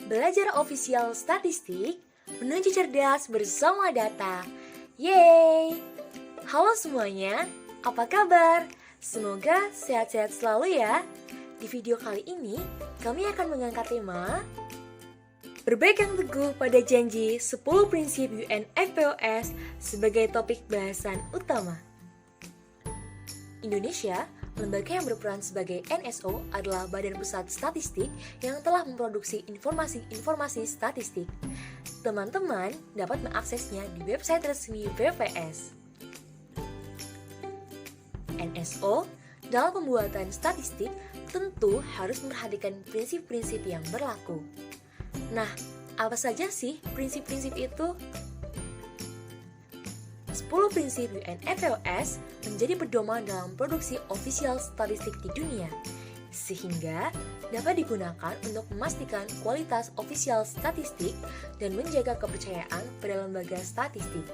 Belajar ofisial statistik, menuju cerdas bersama data. Yeay! Halo semuanya, apa kabar? Semoga sehat-sehat selalu ya. Di video kali ini, kami akan mengangkat tema berpegang teguh pada janji 10 prinsip UNFPOS sebagai topik bahasan utama. Indonesia, lembaga yang berperan sebagai NSO adalah Badan Pusat Statistik yang telah memproduksi informasi-informasi statistik. Teman-teman dapat mengaksesnya di website resmi BPS. NSO dalam pembuatan statistik tentu harus memperhatikan prinsip-prinsip yang berlaku. Nah, apa saja sih prinsip-prinsip itu? 10 prinsip UNFPOS menjadi pedoman dalam produksi ofisial statistik di dunia, sehingga dapat digunakan untuk memastikan kualitas ofisial statistik dan menjaga kepercayaan pada lembaga statistik.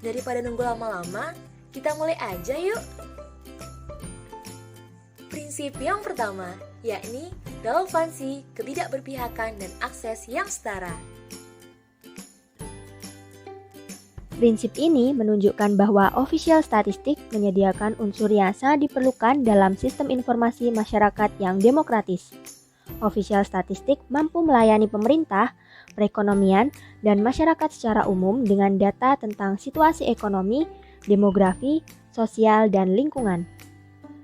Daripada nunggu lama-lama, kita mulai aja yuk! Prinsip yang pertama, yakni relevansi, ketidakberpihakan, dan akses yang setara. Prinsip ini menunjukkan bahwa official statistik menyediakan unsur yang sangat diperlukan dalam sistem informasi masyarakat yang demokratis. Official statistik mampu melayani pemerintah, perekonomian, dan masyarakat secara umum dengan data tentang situasi ekonomi, demografi, sosial, dan lingkungan.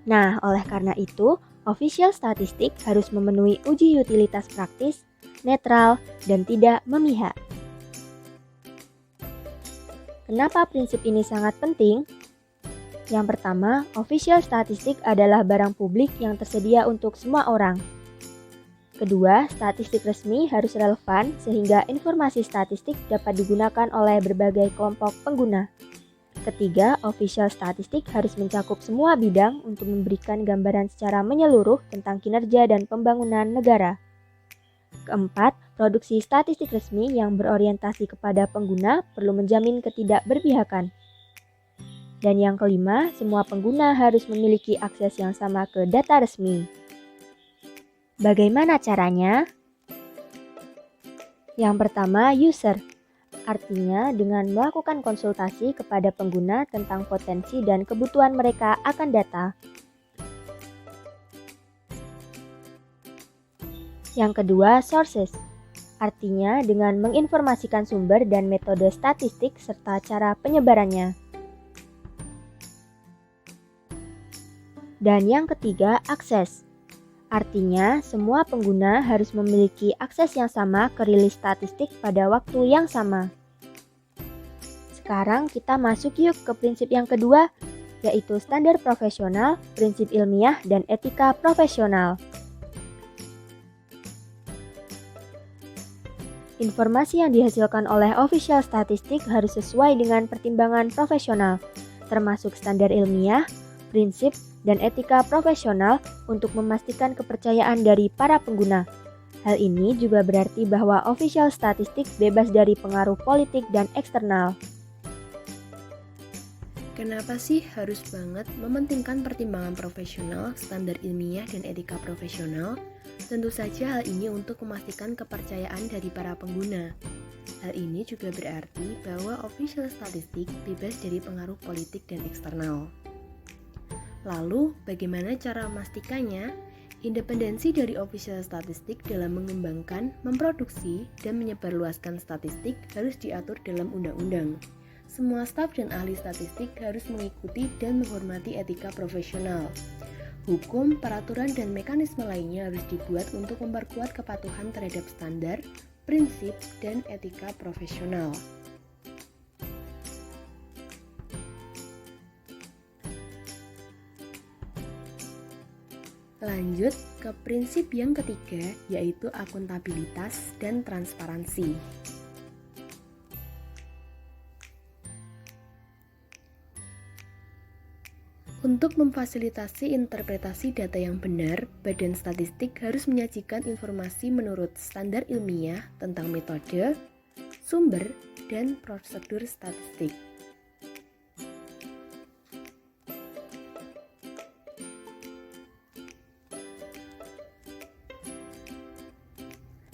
Nah, oleh karena itu, official statistik harus memenuhi uji utilitas praktis, netral, dan tidak memihak. Kenapa prinsip ini sangat penting? Yang pertama, official statistik adalah barang publik yang tersedia untuk semua orang. Kedua, statistik resmi harus relevan sehingga informasi statistik dapat digunakan oleh berbagai kelompok pengguna. Ketiga, official statistik harus mencakup semua bidang untuk memberikan gambaran secara menyeluruh tentang kinerja dan pembangunan negara. Keempat, produksi statistik resmi yang berorientasi kepada pengguna perlu menjamin ketidakberpihakan. Dan yang kelima, semua pengguna harus memiliki akses yang sama ke data resmi. Bagaimana caranya? Yang pertama, user. Artinya, dengan melakukan konsultasi kepada pengguna tentang potensi dan kebutuhan mereka akan data. Yang kedua, sources. Artinya dengan menginformasikan sumber dan metode statistik serta cara penyebarannya. Dan yang ketiga, akses. Artinya semua pengguna harus memiliki akses yang sama ke rilis statistik pada waktu yang sama. Sekarang kita masuk yuk ke prinsip yang kedua, yaitu standar profesional, prinsip ilmiah, dan etika profesional. Informasi yang dihasilkan oleh official statistik harus sesuai dengan pertimbangan profesional, termasuk standar ilmiah, prinsip, dan etika profesional untuk memastikan kepercayaan dari para pengguna. Hal ini juga berarti bahwa official statistik bebas dari pengaruh politik dan eksternal. Kenapa sih harus banget mementingkan pertimbangan profesional, standar ilmiah, dan etika profesional? Tentu saja hal ini untuk memastikan kepercayaan dari para pengguna. Hal ini juga berarti bahwa official statistik bebas dari pengaruh politik dan eksternal. Lalu, bagaimana cara memastikannya? Independensi dari official statistik dalam mengembangkan, memproduksi, dan menyebarluaskan statistik harus diatur dalam undang-undang. Semua staf dan ahli statistik harus mengikuti dan menghormati etika profesional. Hukum, peraturan, dan mekanisme lainnya harus dibuat untuk memperkuat kepatuhan terhadap standar, prinsip, dan etika profesional. Lanjut ke prinsip yang ketiga, yaitu akuntabilitas dan transparansi. Untuk memfasilitasi interpretasi data yang benar, Badan Statistik harus menyajikan informasi menurut standar ilmiah tentang metode, sumber, dan prosedur statistik.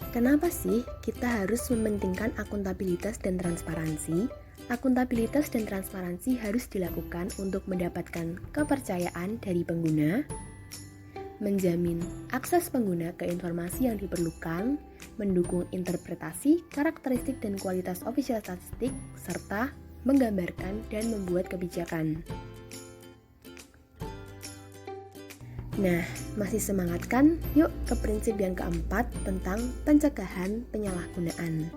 Kenapa sih kita harus mementingkan akuntabilitas dan transparansi? Akuntabilitas dan transparansi harus dilakukan untuk mendapatkan kepercayaan dari pengguna, menjamin akses pengguna ke informasi yang diperlukan, mendukung interpretasi, karakteristik dan kualitas official statistik, serta menggambarkan dan membuat kebijakan. Nah, masih semangat kan? Yuk ke prinsip yang keempat tentang pencegahan penyalahgunaan.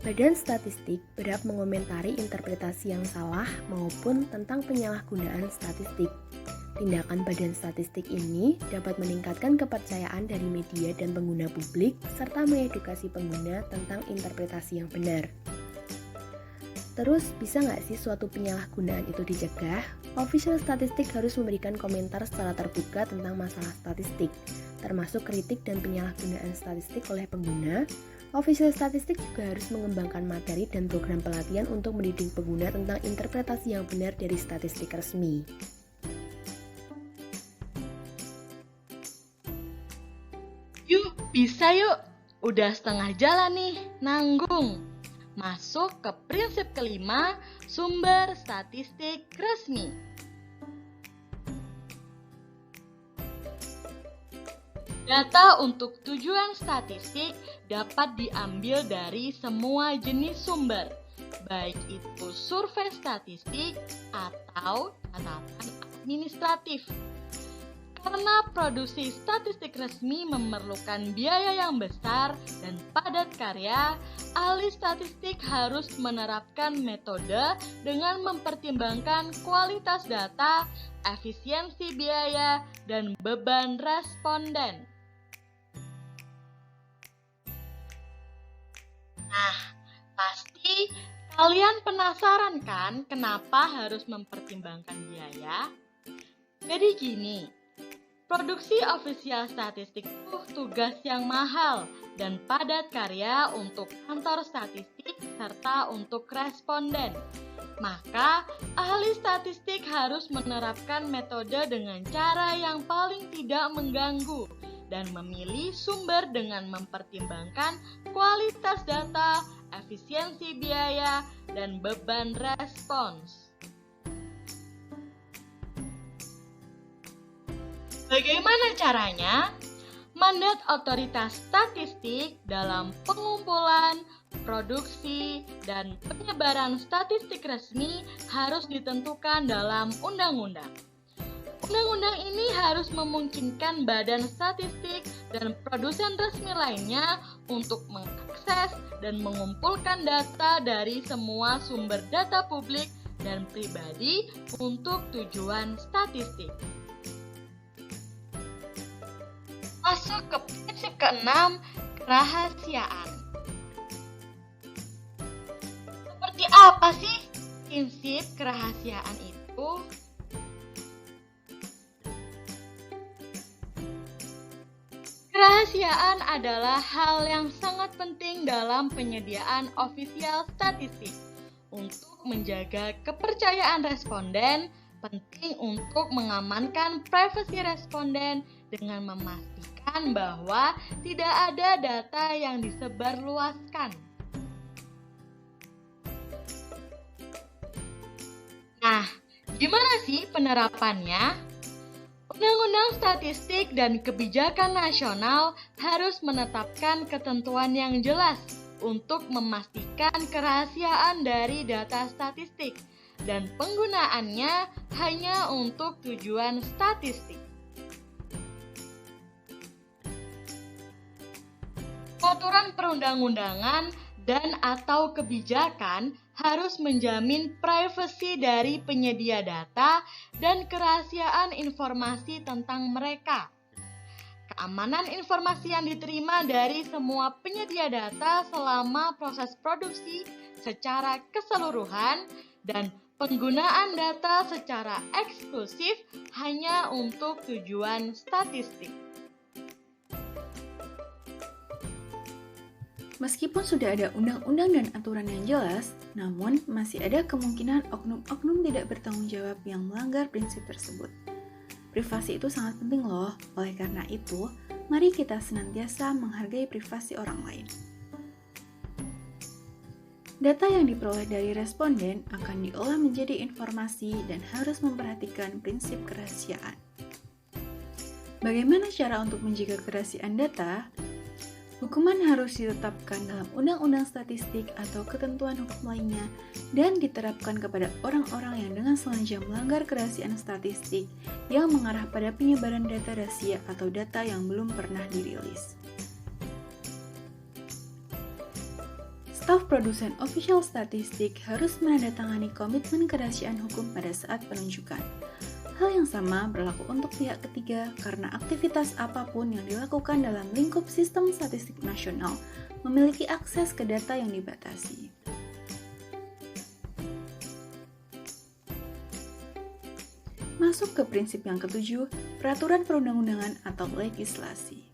Badan Statistik berhak mengomentari interpretasi yang salah maupun tentang penyalahgunaan statistik. Tindakan Badan Statistik ini dapat meningkatkan kepercayaan dari media dan pengguna publik serta mengedukasi pengguna tentang interpretasi yang benar. Terus, bisa nggak sih suatu penyalahgunaan itu dicegah? Official Statistik harus memberikan komentar secara terbuka tentang masalah statistik, termasuk kritik dan penyalahgunaan statistik oleh pengguna. Official Statistik juga harus mengembangkan materi dan program pelatihan untuk mendidik pengguna tentang interpretasi yang benar dari statistik resmi. Yuk, bisa yuk. Udah setengah jalan nih, nanggung. Masuk ke prinsip kelima, sumber statistik resmi. Data untuk tujuan statistik dapat diambil dari semua jenis sumber, baik itu survei statistik atau catatan administratif. Karena produksi statistik resmi memerlukan biaya yang besar dan padat karya, ahli statistik harus menerapkan metode dengan mempertimbangkan kualitas data, efisiensi biaya, dan beban responden. Nah, pasti kalian penasaran kan kenapa harus mempertimbangkan biaya? Jadi gini, produksi official statistik itu tugas yang mahal dan padat karya untuk kantor statistik serta untuk responden. Maka, ahli statistik harus menerapkan metode dengan cara yang paling tidak mengganggu dan memilih sumber dengan mempertimbangkan kualitas data, efisiensi biaya, dan beban respons. Bagaimana caranya? Mandat otoritas statistik dalam pengumpulan, produksi, dan penyebaran statistik resmi harus ditentukan dalam undang-undang. Undang-undang ini harus memungkinkan badan statistik dan produsen resmi lainnya untuk mengakses dan mengumpulkan data dari semua sumber data publik dan pribadi untuk tujuan statistik. Masuk ke prinsip keenam, kerahasiaan. Seperti apa sih prinsip kerahasiaan itu? Kerahasiaan adalah hal yang sangat penting dalam penyediaan official statistik. Untuk menjaga kepercayaan responden, penting untuk mengamankan privasi responden dengan memastikan bahwa tidak ada data yang disebarluaskan. Nah, gimana sih penerapannya? Undang-Undang Statistik dan Kebijakan Nasional harus menetapkan ketentuan yang jelas untuk memastikan kerahasiaan dari data statistik dan penggunaannya hanya untuk tujuan statistik. Peraturan perundang-undangan dan atau kebijakan harus menjamin privasi dari penyedia data dan kerahasiaan informasi tentang mereka. Keamanan informasi yang diterima dari semua penyedia data selama proses produksi secara keseluruhan dan penggunaan data secara eksklusif hanya untuk tujuan statistik. Meskipun sudah ada undang-undang dan aturan yang jelas, namun masih ada kemungkinan oknum-oknum tidak bertanggung jawab yang melanggar prinsip tersebut. Privasi itu sangat penting loh. Oleh karena itu, mari kita senantiasa menghargai privasi orang lain. Data yang diperoleh dari responden akan diolah menjadi informasi dan harus memperhatikan prinsip kerahasiaan. Bagaimana cara untuk menjaga kerahasiaan data? Hukuman harus ditetapkan dalam undang-undang statistik atau ketentuan hukum lainnya dan diterapkan kepada orang-orang yang dengan sengaja melanggar kerahasiaan statistik yang mengarah pada penyebaran data rahasia atau data yang belum pernah dirilis. Staf produsen official statistik harus menandatangani komitmen kerahasiaan hukum pada saat penunjukan. Hal yang sama berlaku untuk pihak ketiga karena aktivitas apapun yang dilakukan dalam lingkup sistem statistik nasional memiliki akses ke data yang dibatasi. Masuk ke prinsip yang ketujuh, peraturan perundang-undangan atau legislasi.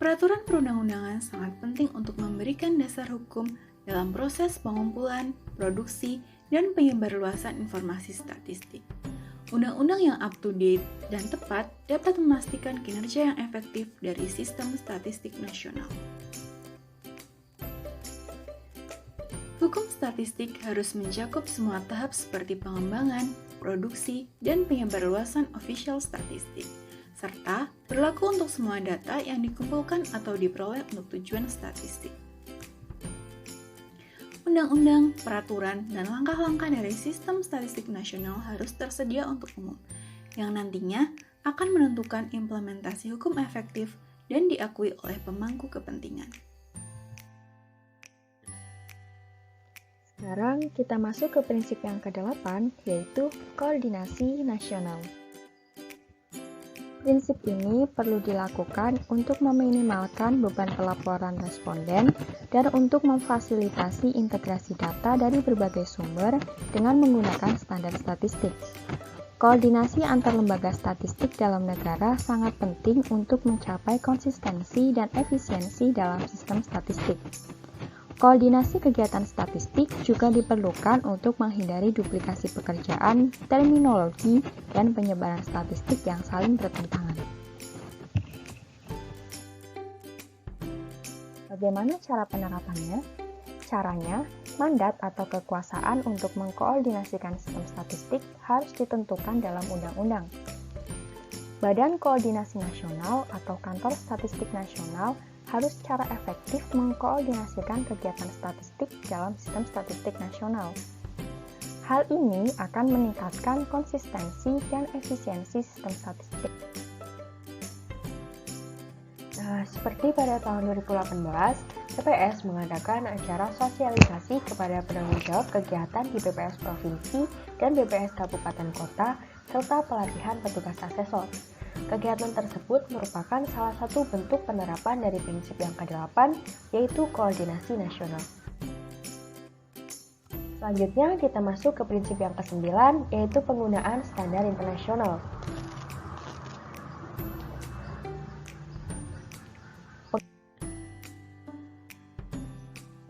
Peraturan perundang-undangan sangat penting untuk memberikan dasar hukum dalam proses pengumpulan, produksi, dan penyebarluasan informasi statistik. Undang-undang yang up-to-date dan tepat dapat memastikan kinerja yang efektif dari sistem statistik nasional. Hukum statistik harus mencakup semua tahap seperti pengembangan, produksi, dan penyebarluasan official statistik, serta berlaku untuk semua data yang dikumpulkan atau diperoleh untuk tujuan statistik. Undang-undang, peraturan, dan langkah-langkah dari sistem statistik nasional harus tersedia untuk umum, yang nantinya akan menentukan implementasi hukum efektif dan diakui oleh pemangku kepentingan. Sekarang kita masuk ke prinsip yang ke-8, yaitu koordinasi nasional. Prinsip ini perlu dilakukan untuk meminimalkan beban pelaporan responden dan untuk memfasilitasi integrasi data dari berbagai sumber dengan menggunakan standar statistik. Koordinasi antar lembaga statistik dalam negara sangat penting untuk mencapai konsistensi dan efisiensi dalam sistem statistik. Koordinasi kegiatan statistik juga diperlukan untuk menghindari duplikasi pekerjaan, terminologi, dan penyebaran statistik yang saling bertentangan. Bagaimana cara penerapannya? Caranya, mandat atau kekuasaan untuk mengkoordinasikan sistem statistik harus ditentukan dalam undang-undang. Badan Koordinasi Nasional atau Kantor Statistik Nasional harus secara efektif mengkoordinasikan kegiatan statistik dalam sistem statistik nasional. Hal ini akan meningkatkan konsistensi dan efisiensi sistem statistik. Seperti pada tahun 2018, BPS mengadakan acara sosialisasi kepada penanggung jawab kegiatan di BPS Provinsi dan BPS Kabupaten Kota, serta pelatihan petugas asesor. Kegiatan tersebut merupakan salah satu bentuk penerapan dari prinsip yang ke-8, yaitu koordinasi nasional. Selanjutnya, kita masuk ke prinsip yang ke-9, yaitu penggunaan standar internasional.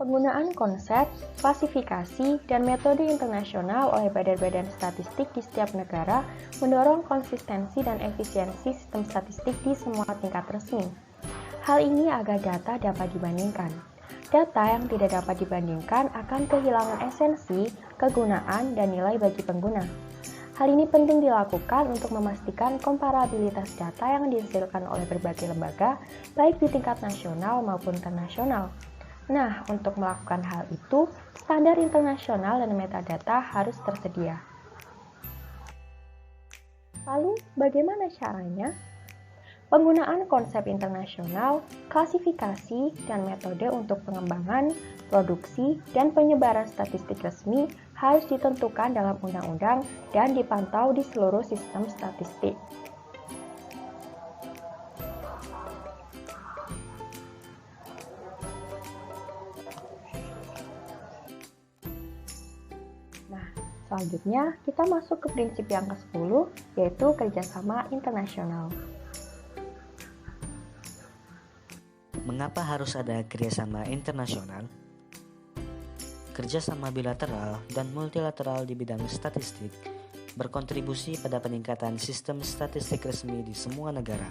Penggunaan konsep, klasifikasi, dan metode internasional oleh badan-badan statistik di setiap negara mendorong konsistensi dan efisiensi sistem statistik di semua tingkat resmi. Hal ini agar data dapat dibandingkan. Data yang tidak dapat dibandingkan akan kehilangan esensi, kegunaan, dan nilai bagi pengguna. Hal ini penting dilakukan untuk memastikan komparabilitas data yang dihasilkan oleh berbagai lembaga, baik di tingkat nasional maupun internasional. Nah, untuk melakukan hal itu, standar internasional dan metadata harus tersedia. Lalu, bagaimana caranya? Penggunaan konsep internasional, klasifikasi, dan metode untuk pengembangan, produksi, dan penyebaran statistik resmi harus ditentukan dalam undang-undang dan dipantau di seluruh sistem statistik. Selanjutnya, kita masuk ke prinsip yang ke-10, yaitu kerjasama internasional. Mengapa harus ada kerjasama internasional? Kerjasama bilateral dan multilateral di bidang statistik berkontribusi pada peningkatan sistem statistik resmi di semua negara.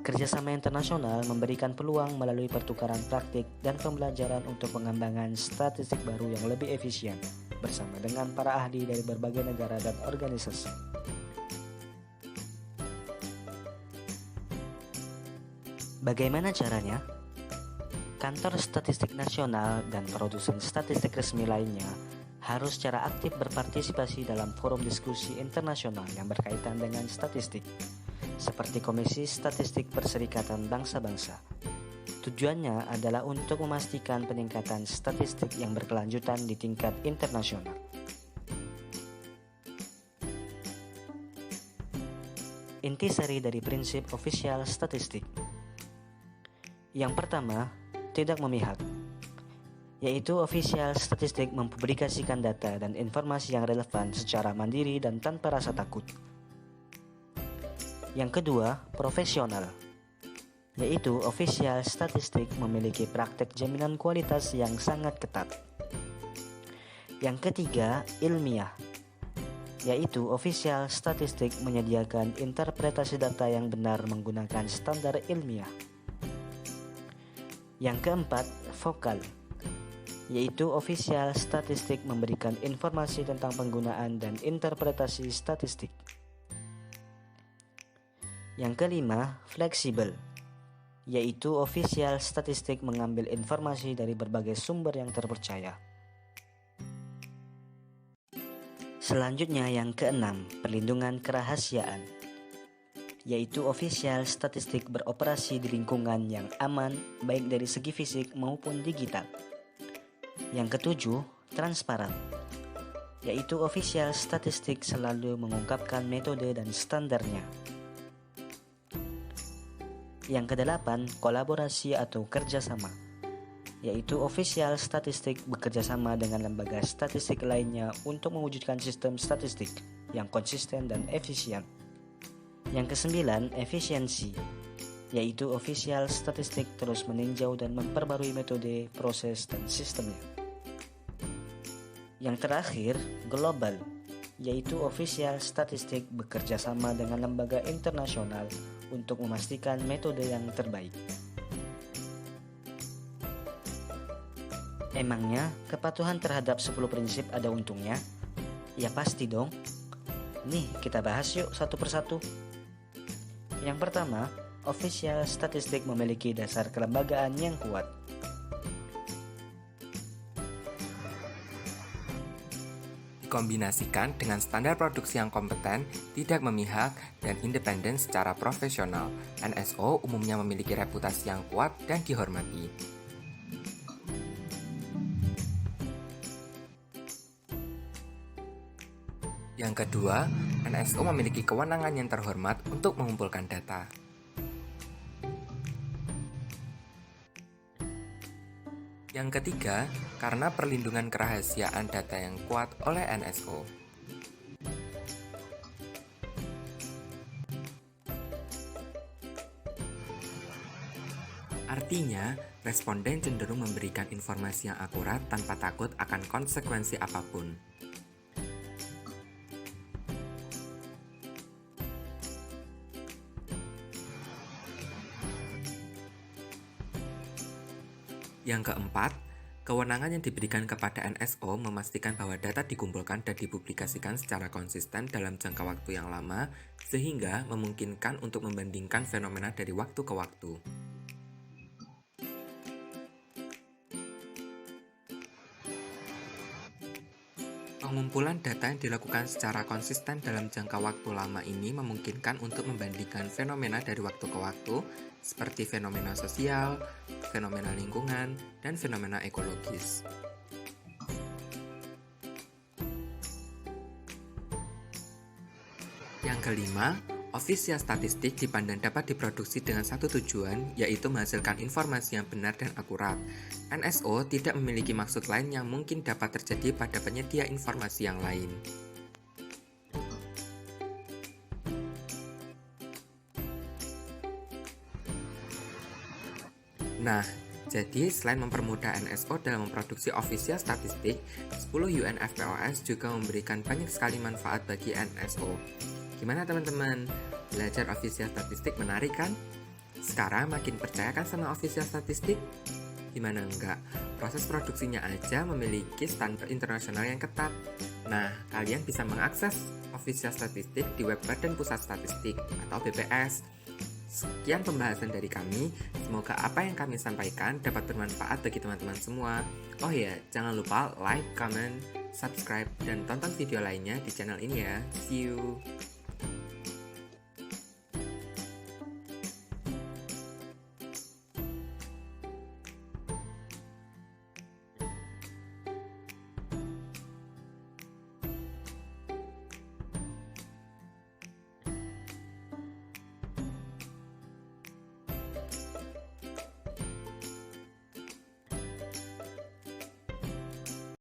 Kerjasama internasional memberikan peluang melalui pertukaran praktik dan pembelajaran untuk pengembangan statistik baru yang lebih efisien bersama dengan para ahli dari berbagai negara dan organisasi. Bagaimana caranya? Kantor Statistik Nasional dan produsen statistik resmi lainnya harus secara aktif berpartisipasi dalam forum diskusi internasional yang berkaitan dengan statistik, seperti Komisi Statistik Perserikatan Bangsa-Bangsa. Tujuannya adalah untuk memastikan peningkatan statistik yang berkelanjutan di tingkat internasional. Intisari dari prinsip ofisial statistik. Yang pertama, tidak memihak, yaitu ofisial statistik mempublikasikan data dan informasi yang relevan secara mandiri dan tanpa rasa takut. Yang kedua, profesional, yaitu official statistik memiliki praktek jaminan kualitas yang sangat ketat. Yang ketiga, ilmiah, yaitu official statistik menyediakan interpretasi data yang benar menggunakan standar ilmiah. Yang keempat, vokal, yaitu official statistik memberikan informasi tentang penggunaan dan interpretasi statistik. Yang kelima, fleksibel, yaitu official statistik mengambil informasi dari berbagai sumber yang terpercaya. Selanjutnya yang keenam, perlindungan kerahasiaan, yaitu official statistik beroperasi di lingkungan yang aman baik dari segi fisik maupun digital. Yang ketujuh, transparan, yaitu official statistik selalu mengungkapkan metode dan standarnya. Yang kedelapan, kolaborasi atau kerjasama, yaitu official statistik bekerjasama dengan lembaga statistik lainnya untuk mewujudkan sistem statistik yang konsisten dan efisien. Yang kesembilan, efisiensi, yaitu official statistik terus meninjau dan memperbarui metode, proses, dan sistemnya. Yang terakhir, global, yaitu official statistik bekerja sama dengan lembaga internasional untuk memastikan metode yang terbaik. Emangnya kepatuhan terhadap 10 prinsip ada untungnya? Ya pasti dong. Nih kita bahas yuk satu persatu. Yang pertama, official statistik memiliki dasar kelembagaan yang kuat. Dikombinasikan dengan standar produksi yang kompeten, tidak memihak, dan independen secara profesional, NSO umumnya memiliki reputasi yang kuat dan dihormati. Yang kedua, NSO memiliki kewenangan yang terhormat untuk mengumpulkan data. Yang ketiga, karena perlindungan kerahasiaan data yang kuat oleh NSO. Artinya, responden cenderung memberikan informasi yang akurat tanpa takut akan konsekuensi apapun. Yang keempat, kewenangan yang diberikan kepada NSO memastikan bahwa data dikumpulkan dan dipublikasikan secara konsisten dalam jangka waktu yang lama, sehingga memungkinkan untuk membandingkan fenomena dari waktu ke waktu. Pengumpulan data yang dilakukan secara konsisten dalam jangka waktu lama ini memungkinkan untuk membandingkan fenomena dari waktu ke waktu, seperti fenomena sosial, fenomena lingkungan, dan fenomena ekologis. Yang kelima, official statistik dipandang dapat diproduksi dengan satu tujuan, yaitu menghasilkan informasi yang benar dan akurat. NSO tidak memiliki maksud lain yang mungkin dapat terjadi pada penyedia informasi yang lain. Nah, Jadi, selain mempermudah NSO dalam memproduksi official statistik, 10 UNFPOS juga memberikan banyak sekali manfaat bagi NSO. Gimana teman-teman? Belajar official statistik menarik kan? Sekarang makin percaya kan sama official statistik? Gimana enggak? Proses produksinya aja memiliki standar internasional yang ketat. Nah, kalian bisa mengakses official statistik di web Badan Pusat Statistik atau BPS. Sekian pembahasan dari kami. Semoga apa yang kami sampaikan dapat bermanfaat bagi teman-teman semua. Oh ya, jangan lupa like, comment, subscribe, dan tonton video lainnya di channel ini ya. See you!